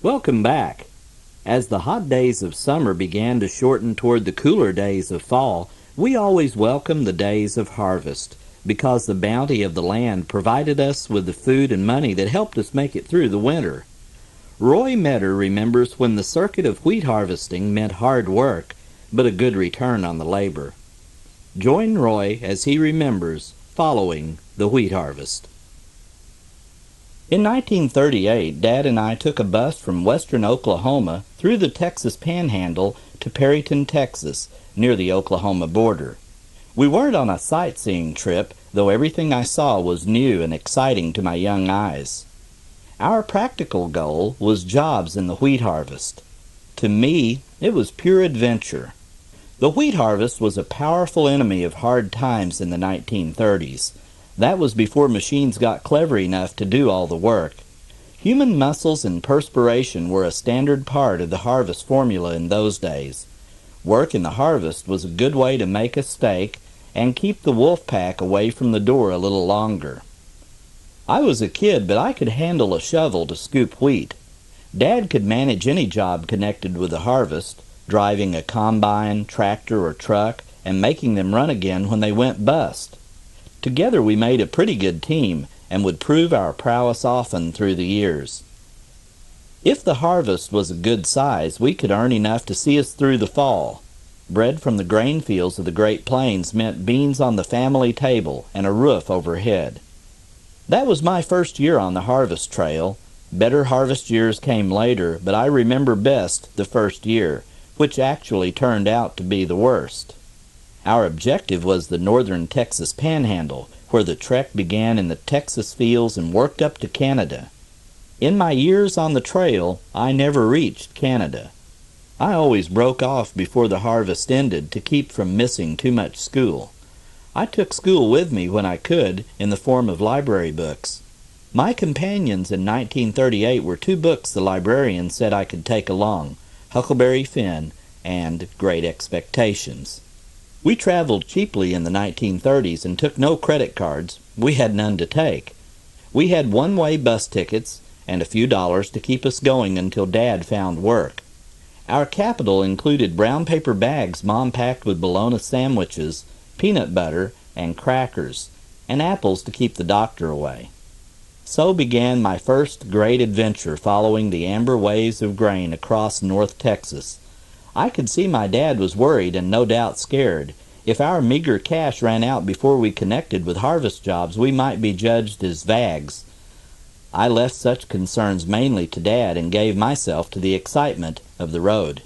Welcome back. As the hot days of summer began to shorten toward the cooler days of fall, we always welcomed the days of harvest, because the bounty of the land provided us with the food and money that helped us make it through the winter. Roy Meador remembers when the circuit of wheat harvesting meant hard work, but a good return on the labor. Join Roy as he remembers following the wheat harvest. In 1938, Dad and I took a bus from western Oklahoma through the Texas Panhandle to Perryton, Texas, near the Oklahoma border. We weren't on a sightseeing trip, though everything I saw was new and exciting to my young eyes. Our practical goal was jobs in the wheat harvest. To me, it was pure adventure. The wheat harvest was a powerful enemy of hard times in the 1930s. That was before machines got clever enough to do all the work. Human muscles and perspiration were a standard part of the harvest formula in those days. Work in the harvest was a good way to make a stake and keep the wolf pack away from the door a little longer. I was a kid, but I could handle a shovel to scoop wheat. Dad could manage any job connected with the harvest, driving a combine, tractor, or truck, and making them run again when they went bust. Together we made a pretty good team and would prove our prowess often through the years. If the harvest was a good size, we could earn enough to see us through the fall. Bread from the grain fields of the Great Plains meant beans on the family table and a roof overhead. That was my first year on the harvest trail. Better harvest years came later, but I remember best the first year, which actually turned out to be the worst. Our objective was the northern Texas Panhandle, where the trek began in the Texas fields and worked up to Canada. In my years on the trail, I never reached Canada. I always broke off before the harvest ended to keep from missing too much school. I took school with me when I could, in the form of library books. My companions in 1938 were two books the librarian said I could take along, Huckleberry Finn and Great Expectations. We traveled cheaply in the 1930s and took no credit cards. We had none to take. We had one-way bus tickets and a few dollars to keep us going until Dad found work. Our capital included brown paper bags Mom packed with bologna sandwiches, peanut butter, and crackers, and apples to keep the doctor away. So began my first great adventure following the amber waves of grain across North Texas. I could see my dad was worried and no doubt scared. If our meager cash ran out before we connected with harvest jobs, we might be judged as vags. I left such concerns mainly to Dad and gave myself to the excitement of the road.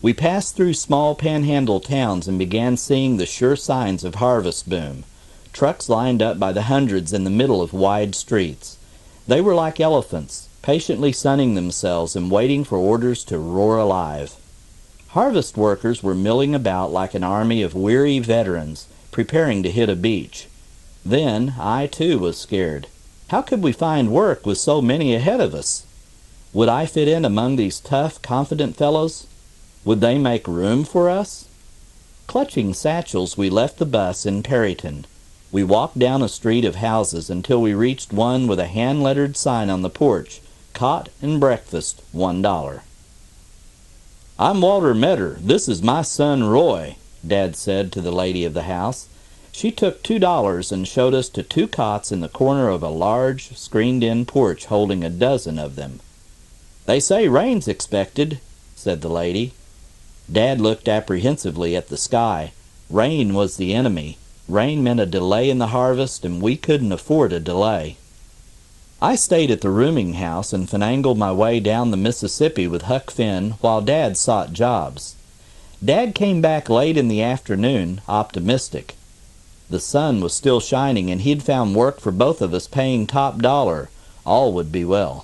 We passed through small panhandle towns and began seeing the sure signs of harvest boom. Trucks lined up by the hundreds in the middle of wide streets. They were like elephants, patiently sunning themselves and waiting for orders to roar alive. Harvest workers were milling about like an army of weary veterans, preparing to hit a beach. Then I too was scared. How could we find work with so many ahead of us? Would I fit in among these tough, confident fellows? Would they make room for us? Clutching satchels, we left the bus in Perryton. We walked down a street of houses until we reached one with a hand-lettered sign on the porch, "Cot and breakfast, $1." "I'm Walter Meador. This is my son Roy," Dad said to the lady of the house. She took $2 and showed us to two cots in the corner of a large, screened-in porch holding a dozen of them. "They say rain's expected," said the lady. Dad looked apprehensively at the sky. Rain was the enemy. Rain meant a delay in the harvest, and we couldn't afford a delay. I stayed at the rooming house and finangled my way down the Mississippi with Huck Finn while Dad sought jobs. Dad came back late in the afternoon, optimistic. The sun was still shining, and he'd found work for both of us paying top dollar. All would be well.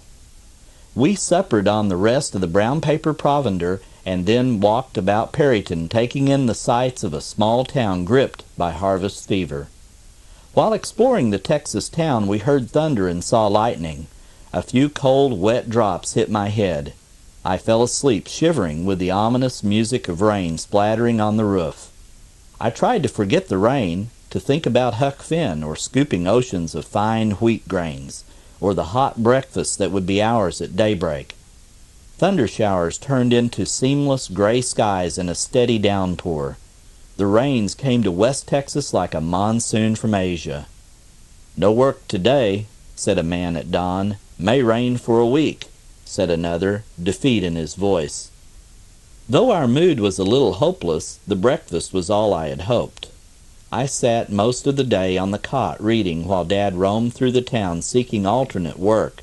We suppered on the rest of the brown paper provender and then walked about Perryton, taking in the sights of a small town gripped by harvest fever. While exploring the Texas town, we heard thunder and saw lightning. A few cold, wet drops hit my head. I fell asleep, shivering with the ominous music of rain splattering on the roof. I tried to forget the rain, to think about Huck Finn, or scooping oceans of fine wheat grains, or the hot breakfast that would be ours at daybreak. Thunder showers turned into seamless gray skies and a steady downpour. The rains came to West Texas like a monsoon from Asia. "No work today," said a man at dawn. "May rain for a week," said another, defeat in his voice. Though our mood was a little hopeless, the breakfast was all I had hoped. I sat most of the day on the cot reading while Dad roamed through the town seeking alternate work.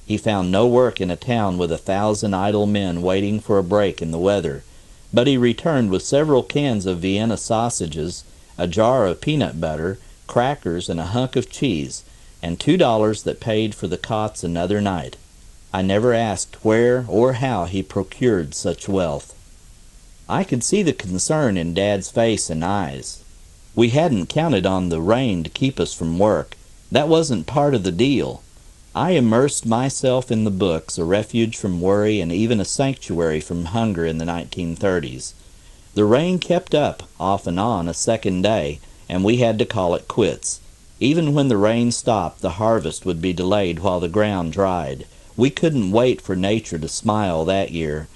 He found no work in a town with 1,000 idle men waiting for a break in the weather, but he returned with several cans of Vienna sausages, a jar of peanut butter, crackers, and a hunk of cheese, and $2 that paid for the cots another night. I never asked where or how he procured such wealth. I could see the concern in Dad's face and eyes. We hadn't counted on the rain to keep us from work. That wasn't part of the deal. I immersed myself in the books, a refuge from worry and even a sanctuary from hunger in the 1930s. The rain kept up, off and on, a second day, and we had to call it quits. Even when the rain stopped, the harvest would be delayed while the ground dried. We couldn't wait for nature to smile that year.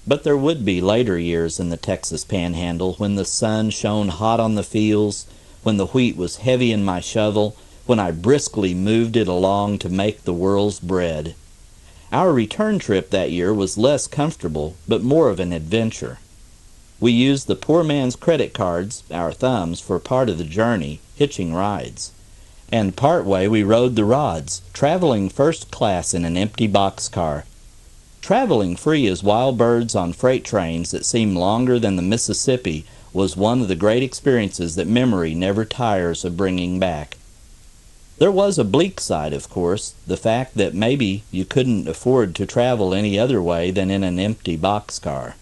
But there would be later years in the Texas Panhandle when the sun shone hot on the fields, when the wheat was heavy in my shovel, when I briskly moved it along to make the world's bread. Our return trip that year was less comfortable, but more of an adventure. We used the poor man's credit cards, our thumbs, for part of the journey, hitching rides. And part way we rode the rods, traveling first class in an empty boxcar. Traveling free as wild birds on freight trains that seemed longer than the Mississippi was one of the great experiences that memory never tires of bringing back. There was a bleak side, of course, the fact that maybe you couldn't afford to travel any other way than in an empty boxcar.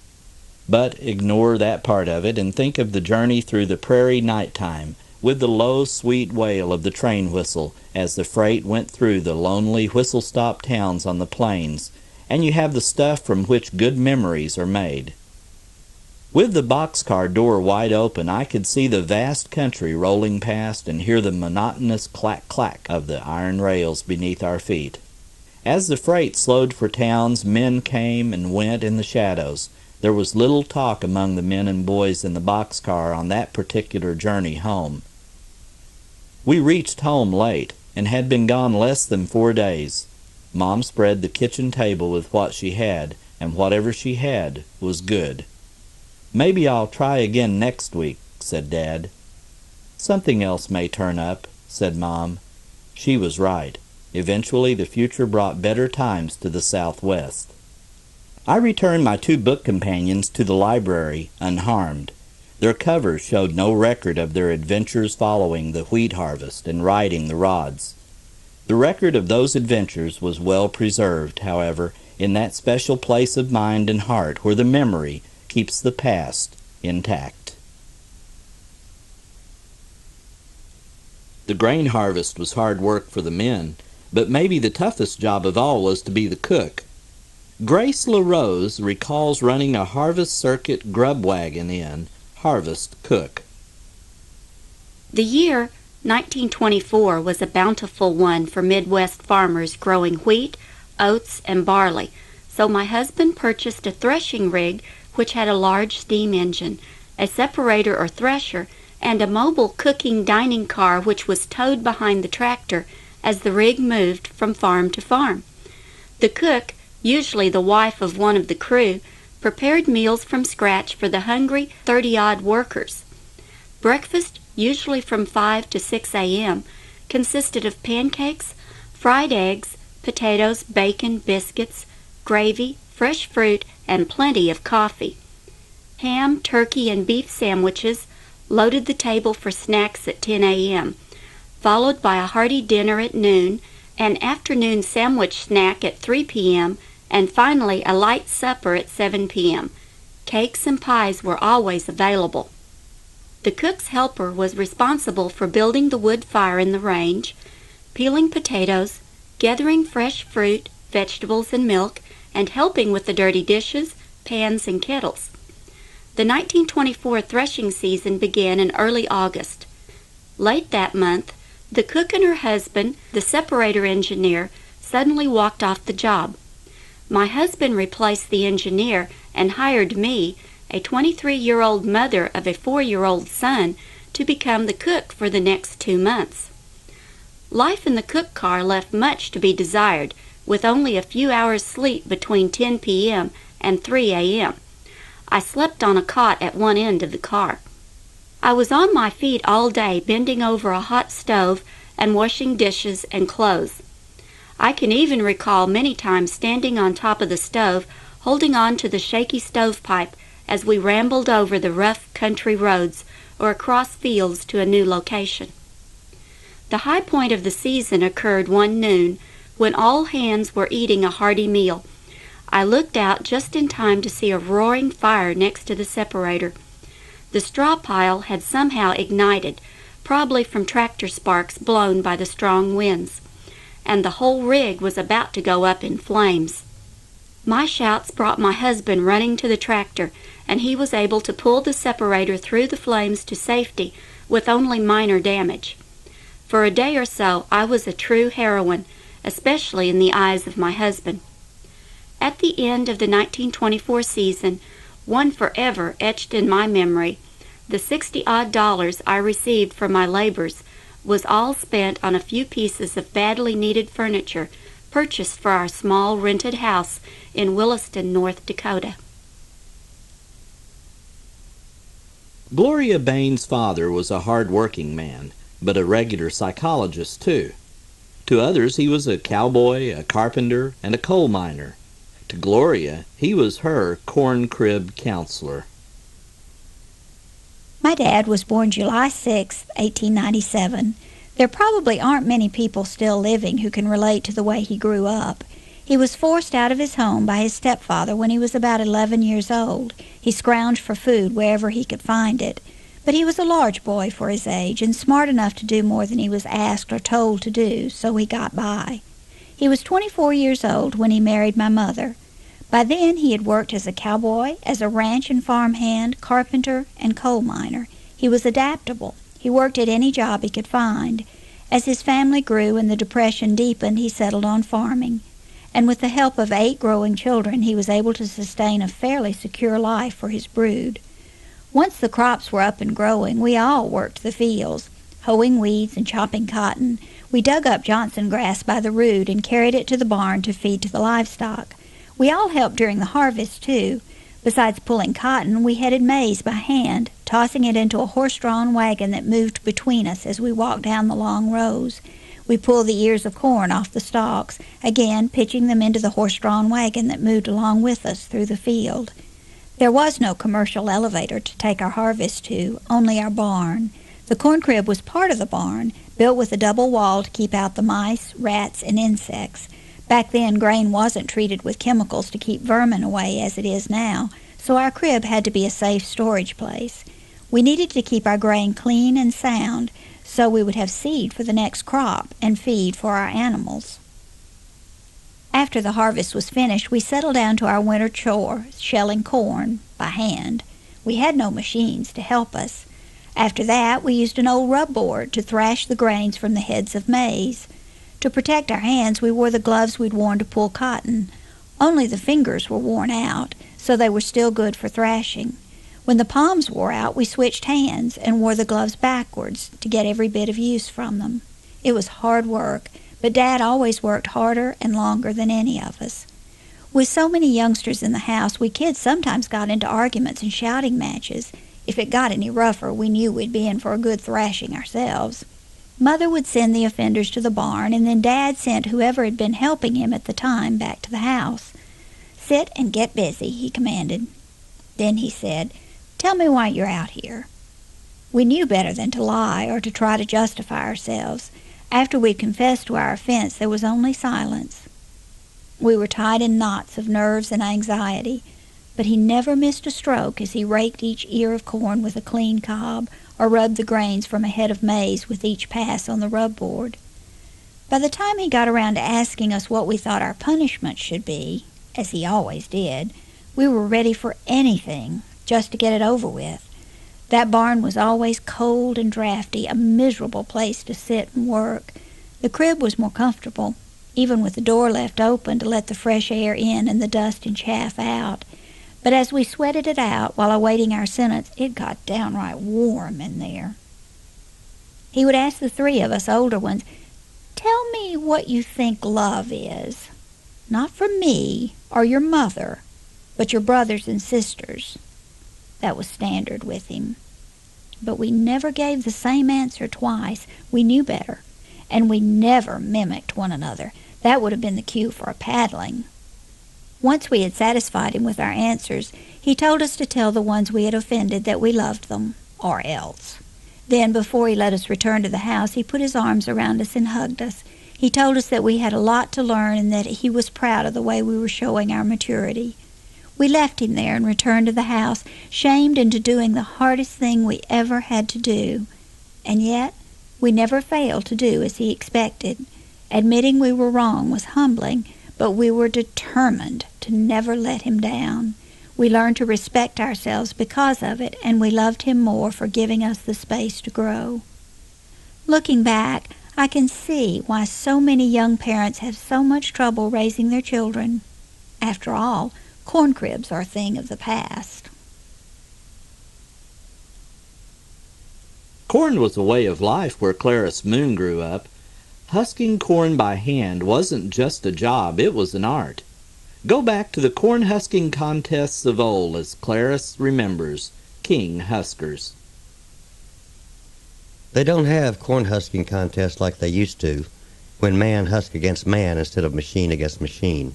But ignore that part of it and think of the journey through the prairie nighttime, with the low, sweet wail of the train whistle as the freight went through the lonely, whistle-stop towns on the plains, and you have the stuff from which good memories are made. With the boxcar door wide open, I could see the vast country rolling past and hear the monotonous clack-clack of the iron rails beneath our feet. As the freight slowed for towns, men came and went in the shadows. There was little talk among the men and boys in the boxcar on that particular journey home. We reached home late, and had been gone less than 4 days. Mom spread the kitchen table with what she had, and whatever she had was good. "Maybe I'll try again next week," said Dad. "Something else may turn up," said Mom. She was right. Eventually the future brought better times to the Southwest. I returned my 2 book companions to the library unharmed. Their covers showed no record of their adventures following the wheat harvest and riding the rods. The record of those adventures was well preserved, however, in that special place of mind and heart where the memory keeps the past intact. The grain harvest was hard work for the men, but maybe the toughest job of all was to be the cook. Grace LaRose recalls running a harvest circuit grub wagon in Harvest Cook. The year 1924 was a bountiful one for Midwest farmers growing wheat, oats, and barley, so my husband purchased a threshing rig which had a large steam engine, a separator or thresher, and a mobile cooking dining car which was towed behind the tractor as the rig moved from farm to farm. The cook, usually the wife of one of the crew, prepared meals from scratch for the hungry 30-odd workers. Breakfast, usually from 5 to 6 a.m., consisted of pancakes, fried eggs, potatoes, bacon, biscuits, gravy, fresh fruit, and plenty of coffee. Ham, turkey, and beef sandwiches loaded the table for snacks at 10 a.m., followed by a hearty dinner at noon, an afternoon sandwich snack at 3 p.m., and finally a light supper at 7 p.m. Cakes and pies were always available. The cook's helper was responsible for building the wood fire in the range, peeling potatoes, gathering fresh fruit, vegetables, and milk, and helping with the dirty dishes, pans, and kettles. The 1924 threshing season began in early August. Late that month, the cook and her husband, the separator engineer, suddenly walked off the job. My husband replaced the engineer and hired me, a 23-year-old mother of a 4-year-old son, to become the cook for the next 2 months. Life in the cook car left much to be desired, with only a few hours sleep between 10 p.m. and 3 a.m. I slept on a cot at one end of the car. I was on my feet all day bending over a hot stove and washing dishes and clothes. I can even recall many times standing on top of the stove, holding on to the shaky stovepipe as we rambled over the rough country roads or across fields to a new location. The high point of the season occurred one noon when all hands were eating a hearty meal. I looked out just in time to see a roaring fire next to the separator. The straw pile had somehow ignited, probably from tractor sparks blown by the strong winds, and the whole rig was about to go up in flames. My shouts brought my husband running to the tractor, and he was able to pull the separator through the flames to safety with only minor damage. For a day or so I was a true heroine, especially in the eyes of my husband. At the end of the 1924 season, one forever etched in my memory, the $60-odd I received for my labors was all spent on a few pieces of badly needed furniture purchased for our small rented house in Williston, North Dakota. Gloria Bayne's father was a hard-working man, but a regular psychologist, too. To others, he was a cowboy, a carpenter, and a coal miner. To Gloria, he was her corn-crib counselor. My dad was born July 6, 1897. There probably aren't many people still living who can relate to the way he grew up. He was forced out of his home by his stepfather when he was about 11 years old. He scrounged for food wherever he could find it. But he was a large boy for his age and smart enough to do more than he was asked or told to do, so he got by. He was 24 years old when he married my mother. By then he had worked as a cowboy, as a ranch and farm hand, carpenter, and coal miner. He was adaptable. He worked at any job he could find. As his family grew and the Depression deepened, he settled on farming. And with the help of 8 growing children, he was able to sustain a fairly secure life for his brood. Once the crops were up and growing, we all worked the fields, hoeing weeds and chopping cotton. We dug up Johnson grass by the root and carried it to the barn to feed to the livestock. We all helped during the harvest, too. Besides pulling cotton, we headed maize by hand, tossing it into a horse-drawn wagon that moved between us as we walked down the long rows. We pulled the ears of corn off the stalks, again pitching them into the horse-drawn wagon that moved along with us through the field. There was no commercial elevator to take our harvest to, only our barn. The corn crib was part of the barn, built with a double wall to keep out the mice, rats, and insects. Back then, grain wasn't treated with chemicals to keep vermin away as it is now, so our crib had to be a safe storage place. We needed to keep our grain clean and sound, so we would have seed for the next crop and feed for our animals. After the harvest was finished, we settled down to our winter chore, shelling corn by hand. We had no machines to help us. After that, we used an old rub board to thrash the grains from the heads of maize. To protect our hands, we wore the gloves we'd worn to pull cotton. Only the fingers were worn out, so they were still good for thrashing. When the palms wore out, we switched hands and wore the gloves backwards to get every bit of use from them. It was hard work, but Dad always worked harder and longer than any of us. With so many youngsters in the house, we kids sometimes got into arguments and shouting matches. If it got any rougher, we knew we'd be in for a good thrashing ourselves. Mother would send the offenders to the barn, and then Dad sent whoever had been helping him at the time back to the house. "Sit and get busy," he commanded. Then he said, "Tell me why you're out here." We knew better than to lie or to try to justify ourselves. After we'd confessed to our offense, there was only silence. We were tied in knots of nerves and anxiety, but he never missed a stroke as he raked each ear of corn with a clean cob or rubbed the grains from a head of maize with each pass on the rub board. By the time he got around to asking us what we thought our punishment should be, as he always did, we were ready for anything, just to get it over with. That barn was always cold and drafty, a miserable place to sit and work. The crib was more comfortable. even with the door left open to let the fresh air in and the dust and chaff out. But as we sweated it out while awaiting our sentence, it got downright warm in there. He would ask the three of us older ones, "Tell me what you think love is. Not from me or your mother, but your brothers and sisters." That was standard with him. But we never gave the same answer twice. We knew better. And we never mimicked one another. That would have been the cue for a paddling. Once we had satisfied him with our answers, he told us to tell the ones we had offended that we loved them, or else. Then, before he let us return to the house, he put his arms around us and hugged us. He told us that we had a lot to learn and that he was proud of the way we were showing our maturity. We left him there and returned to the house, shamed into doing the hardest thing we ever had to do. And yet, we never failed to do as he expected. Admitting we were wrong was humbling, but we were determined to never let him down. We learned to respect ourselves because of it, and we loved him more for giving us the space to grow. Looking back, I can see why so many young parents have so much trouble raising their children. After all, corn cribs are a thing of the past. Corn was a way of life where Clarice Moon grew up. Husking corn by hand wasn't just a job, it was an art. Go back to the corn husking contests of old as Clarice remembers King Huskers. They don't have corn husking contests like they used to, when man husked against man instead of machine against machine.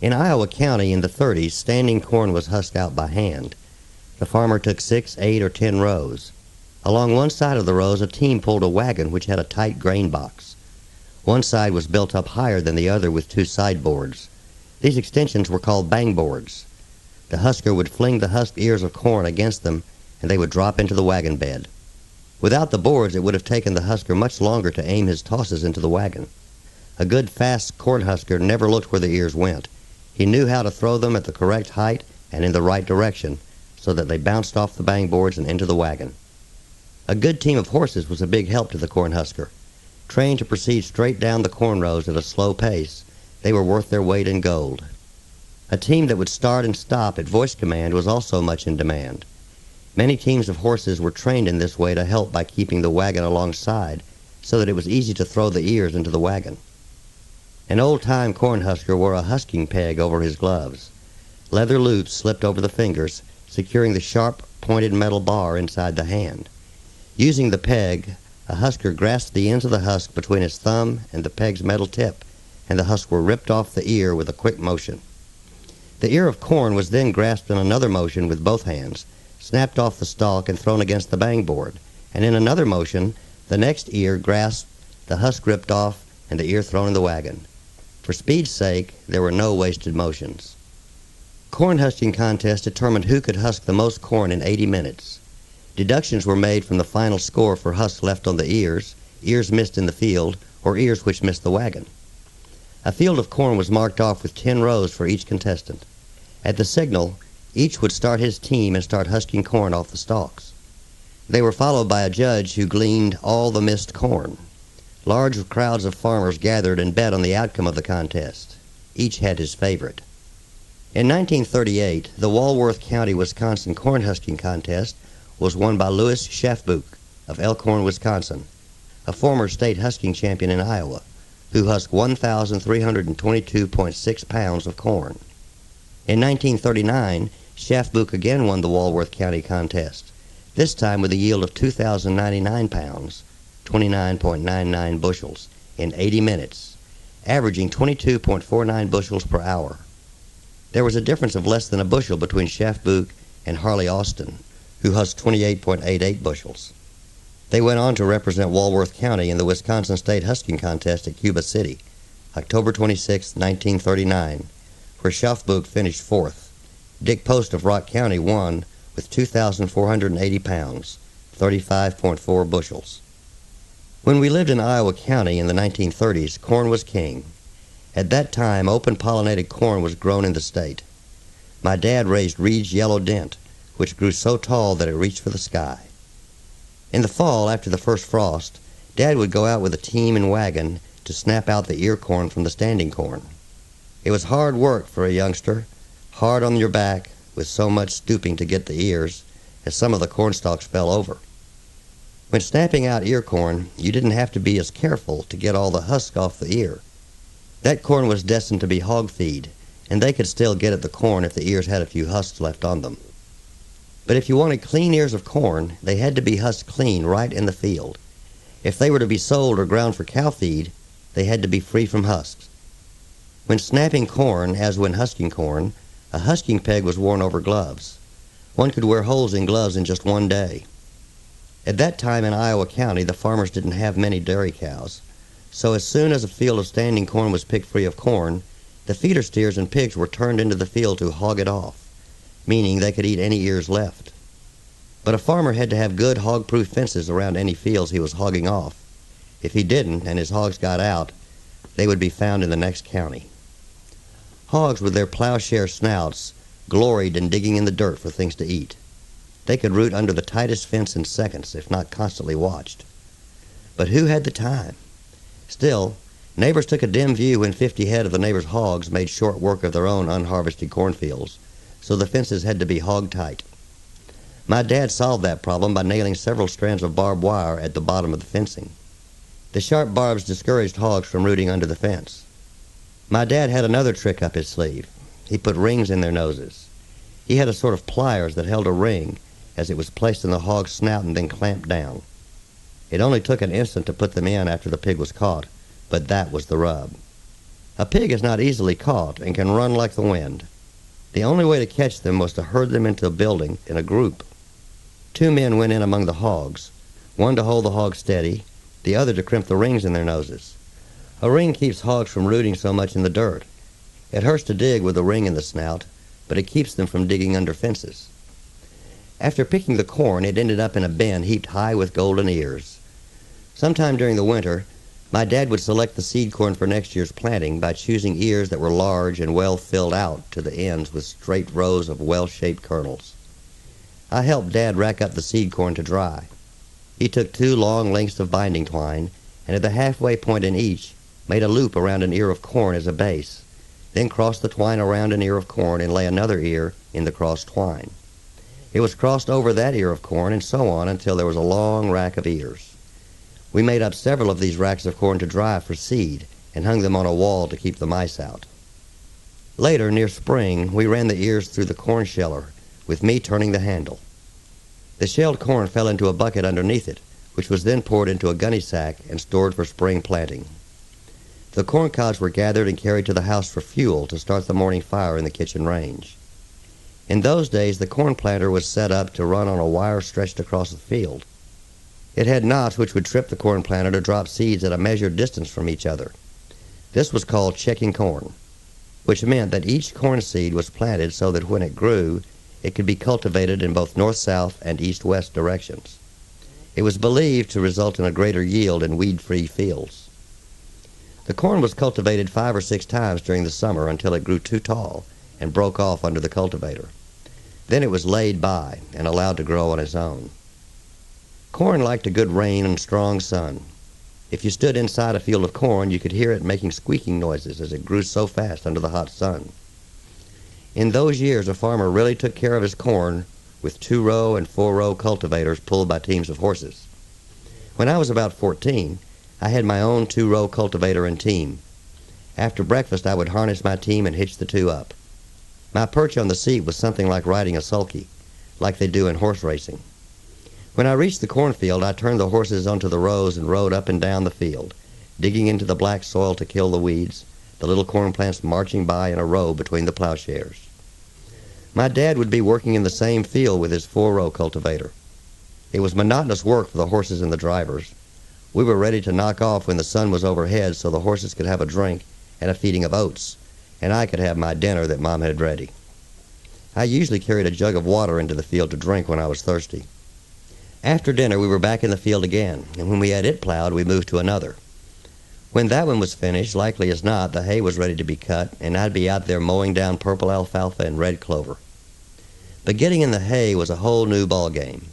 In Iowa County in the 30s, standing corn was husked out by hand. The farmer took 6, 8, or 10 rows. Along one side of the rows, a team pulled a wagon which had a tight grain box. One side was built up higher than the other with 2 sideboards. These extensions were called bang boards. The husker would fling the husked ears of corn against them, and they would drop into the wagon bed. Without the boards, it would have taken the husker much longer to aim his tosses into the wagon. A good, fast corn husker never looked where the ears went. He knew how to throw them at the correct height and in the right direction, so that they bounced off the bang boards and into the wagon. A good team of horses was a big help to the corn husker. Trained to proceed straight down the corn rows at a slow pace, they were worth their weight in gold. A team that would start and stop at voice command was also much in demand. Many teams of horses were trained in this way to help by keeping the wagon alongside so that it was easy to throw the ears into the wagon. An old-time corn husker wore a husking peg over his gloves. Leather loops slipped over the fingers, securing the sharp, pointed metal bar inside the hand. Using the peg, a husker grasped the ends of the husk between his thumb and the peg's metal tip, and the husks were ripped off the ear with a quick motion. The ear of corn was then grasped in another motion with both hands, snapped off the stalk and thrown against the bang board, and in another motion, the next ear grasped, the husk ripped off, and the ear thrown in the wagon. For speed's sake, there were no wasted motions. Corn husking contests determined who could husk the most corn in 80 minutes. Deductions were made from the final score for husks left on the ears, ears missed in the field, or ears which missed the wagon. A field of corn was marked off with 10 rows for each contestant. At the signal, each would start his team and start husking corn off the stalks. They were followed by a judge who gleaned all the missed corn. Large crowds of farmers gathered and bet on the outcome of the contest. Each had his favorite. In 1938, the Walworth County, Wisconsin corn husking contest was won by Louis Schaffbuch of Elkhorn, Wisconsin, a former state husking champion in Iowa, who husked 1,322.6 pounds of corn. In 1939, Schaffbuch again won the Walworth County contest, this time with a yield of 2,099 pounds, 29.99 bushels, in 80 minutes, averaging 22.49 bushels per hour. There was a difference of less than a bushel between Schaffbuch and Harley Austin, who husked 28.88 bushels. They went on to represent Walworth County in the Wisconsin State Husking Contest at Cuba City, October 26, 1939, where Schaffbuch finished fourth. Dick Post of Rock County won with 2,480 pounds, 35.4 bushels. When we lived in Iowa County in the 1930s, corn was king. At that time, open-pollinated corn was grown in the state. My dad raised Reed's Yellow Dent, which grew so tall that it reached for the sky. In the fall, after the first frost, Dad would go out with a team and wagon to snap out the ear corn from the standing corn. It was hard work for a youngster, hard on your back, with so much stooping to get the ears, as some of the corn stalks fell over. When snapping out ear corn, you didn't have to be as careful to get all the husk off the ear. That corn was destined to be hog feed, and they could still get at the corn if the ears had a few husks left on them. But if you wanted clean ears of corn, they had to be husked clean right in the field. If they were to be sold or ground for cow feed, they had to be free from husks. When snapping corn, as when husking corn, a husking peg was worn over gloves. One could wear holes in gloves in just one day. At that time in Iowa County, the farmers didn't have many dairy cows, so as soon as a field of standing corn was picked free of corn, the feeder steers and pigs were turned into the field to hog it off, meaning they could eat any ears left. But a farmer had to have good hog-proof fences around any fields he was hogging off. If he didn't, and his hogs got out, they would be found in the next county. Hogs with their plowshare snouts gloried in digging in the dirt for things to eat. They could root under the tightest fence in seconds, if not constantly watched. But who had the time? Still, neighbors took a dim view when 50 head of the neighbors' hogs made short work of their own unharvested cornfields, so the fences had to be hog-tight. My dad solved that problem by nailing several strands of barbed wire at the bottom of the fencing. The sharp barbs discouraged hogs from rooting under the fence. My dad had another trick up his sleeve. He put rings in their noses. He had a sort of pliers that held a ring as it was placed in the hog's snout and then clamped down. It only took an instant to put them in after the pig was caught, but that was the rub. A pig is not easily caught and can run like the wind. The only way to catch them was to herd them into a building in a group. 2 men went in among the hogs, one to hold the hog steady, the other to crimp the rings in their noses. A ring keeps hogs from rooting so much in the dirt. It hurts to dig with a ring in the snout, but it keeps them from digging under fences. After picking the corn, it ended up in a bin heaped high with golden ears. Sometime during the winter, my dad would select the seed corn for next year's planting by choosing ears that were large and well filled out to the ends with straight rows of well-shaped kernels. I helped Dad rack up the seed corn to dry. He took 2 long lengths of binding twine, and at the halfway point in each, made a loop around an ear of corn as a base, then crossed the twine around an ear of corn and lay another ear in the crossed twine. It was crossed over that ear of corn and so on until there was a long rack of ears. We made up several of these racks of corn to dry for seed and hung them on a wall to keep the mice out. Later, near spring, we ran the ears through the corn sheller, with me turning the handle. The shelled corn fell into a bucket underneath it, which was then poured into a gunny sack and stored for spring planting. The corn cobs were gathered and carried to the house for fuel to start the morning fire in the kitchen range. In those days, the corn planter was set up to run on a wire stretched across the field. It had knots which would trip the corn planter to drop seeds at a measured distance from each other. This was called checking corn, which meant that each corn seed was planted so that when it grew, it could be cultivated in both north-south and east-west directions. It was believed to result in a greater yield in weed-free fields. The corn was cultivated 5 or 6 times during the summer until it grew too tall and broke off under the cultivator. Then it was laid by and allowed to grow on its own. Corn liked a good rain and strong sun. If you stood inside a field of corn, you could hear it making squeaking noises as it grew so fast under the hot sun. In those years, a farmer really took care of his corn with 2-row and 4-row cultivators pulled by teams of horses. When I was about 14, I had my own 2-row cultivator and team. After breakfast, I would harness my team and hitch the 2 up. My perch on the seat was something like riding a sulky, like they do in horse racing. When I reached the cornfield, I turned the horses onto the rows and rode up and down the field, digging into the black soil to kill the weeds, the little corn plants marching by in a row between the plowshares. My dad would be working in the same field with his 4-row cultivator. It was monotonous work for the horses and the drivers. We were ready to knock off when the sun was overhead so the horses could have a drink and a feeding of oats, and I could have my dinner that Mom had ready. I usually carried a jug of water into the field to drink when I was thirsty. After dinner, we were back in the field again, and when we had it plowed, we moved to another. When that one was finished, likely as not, the hay was ready to be cut, and I'd be out there mowing down purple alfalfa and red clover. But getting in the hay was a whole new ball game.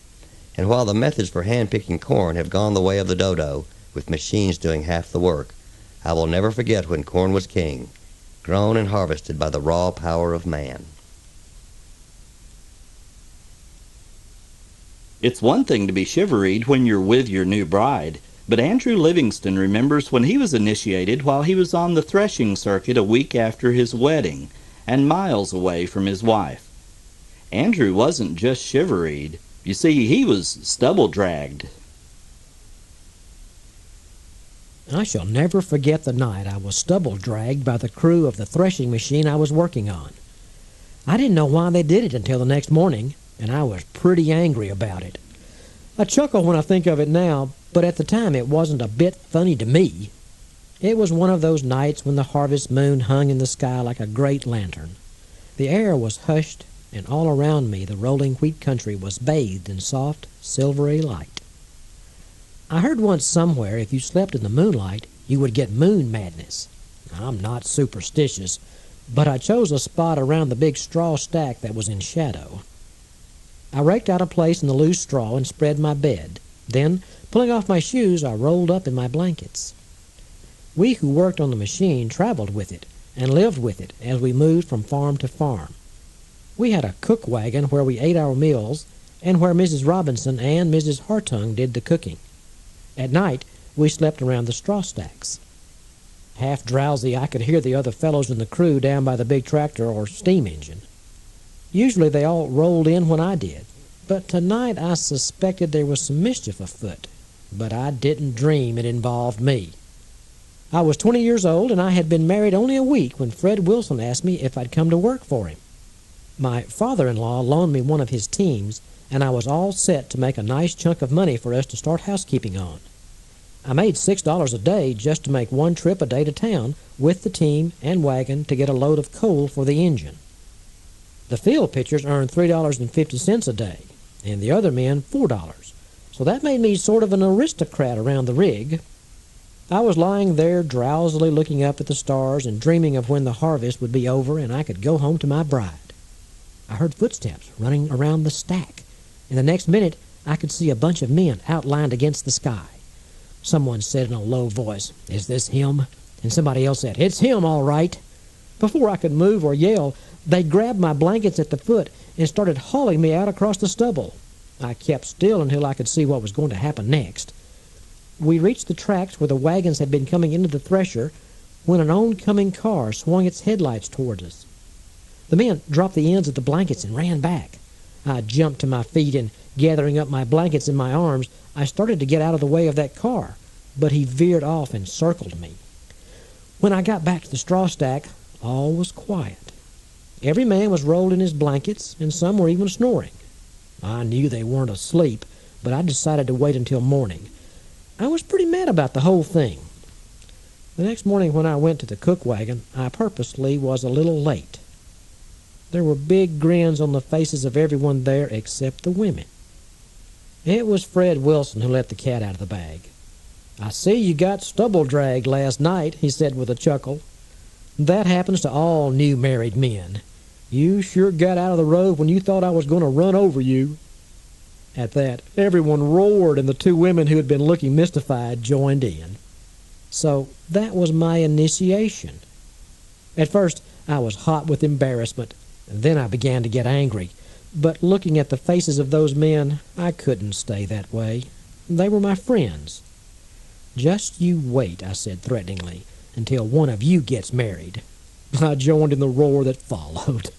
And while the methods for hand-picking corn have gone the way of the dodo, with machines doing half the work, I will never forget when corn was king, grown and harvested by the raw power of man. It's one thing to be chiveried when you're with your new bride, but Andrew Livingston remembers when he was initiated while he was on the threshing circuit a week after his wedding, and miles away from his wife. Andrew wasn't just chiveried. You see, he was stubble-dragged. I shall never forget the night I was stubble-dragged by the crew of the threshing machine I was working on. I didn't know why they did it until the next morning, and I was pretty angry about it. I chuckle when I think of it now, but at the time it wasn't a bit funny to me. It was one of those nights when the harvest moon hung in the sky like a great lantern. The air was hushed, and all around me the rolling wheat country was bathed in soft, silvery light. I heard once somewhere if you slept in the moonlight, you would get moon madness. I'm not superstitious, but I chose a spot around the big straw stack that was in shadow. I raked out a place in the loose straw and spread my bed. Then, pulling off my shoes, I rolled up in my blankets. We who worked on the machine traveled with it and lived with it as we moved from farm to farm. We had a cook wagon where we ate our meals and where Mrs. Robinson and Mrs. Hartung did the cooking. At night, we slept around the straw stacks. Half drowsy, I could hear the other fellows in the crew down by the big tractor or steam engine. Usually they all rolled in when I did, but tonight I suspected there was some mischief afoot, but I didn't dream it involved me. I was 20 years old, and I had been married only a week when Fred Wilson asked me if I'd come to work for him. My father-in-law loaned me one of his teams, and I was all set to make a nice chunk of money for us to start housekeeping on. I made $6 a day just to make one trip a day to town with the team and wagon to get a load of coal for the engine. The field pitchers earned $3.50 a day, and the other men $4, so that made me sort of an aristocrat around the rig. I was lying there drowsily looking up at the stars and dreaming of when the harvest would be over and I could go home to my bride. I heard footsteps running around the stack, and the next minute I could see a bunch of men outlined against the sky. Someone said in a low voice, "Is this him?" And somebody else said, "It's him, all right." Before I could move or yell, they grabbed my blankets at the foot and started hauling me out across the stubble. I kept still until I could see what was going to happen next. We reached the tracks where the wagons had been coming into the thresher when an oncoming car swung its headlights toward us. The men dropped the ends of the blankets and ran back. I jumped to my feet and, gathering up my blankets in my arms, I started to get out of the way of that car, but he veered off and circled me. When I got back to the straw stack, all was quiet. Every man was rolled in his blankets, and some were even snoring. I knew they weren't asleep, but I decided to wait until morning. I was pretty mad about the whole thing. The next morning when I went to the cook wagon, I purposely was a little late. There were big grins on the faces of everyone there except the women. It was Fred Wilson who let the cat out of the bag. "I see you got stubble-dragged last night," he said with a chuckle. "That happens to all new married men. You sure got out of the road when you thought I was going to run over you." At that, everyone roared, and the two women who had been looking mystified joined in. So that was my initiation. At first, I was hot with embarrassment, and then I began to get angry. But looking at the faces of those men, I couldn't stay that way. They were my friends. "Just you wait," I said threateningly, "until one of you gets married." I joined in the roar that followed.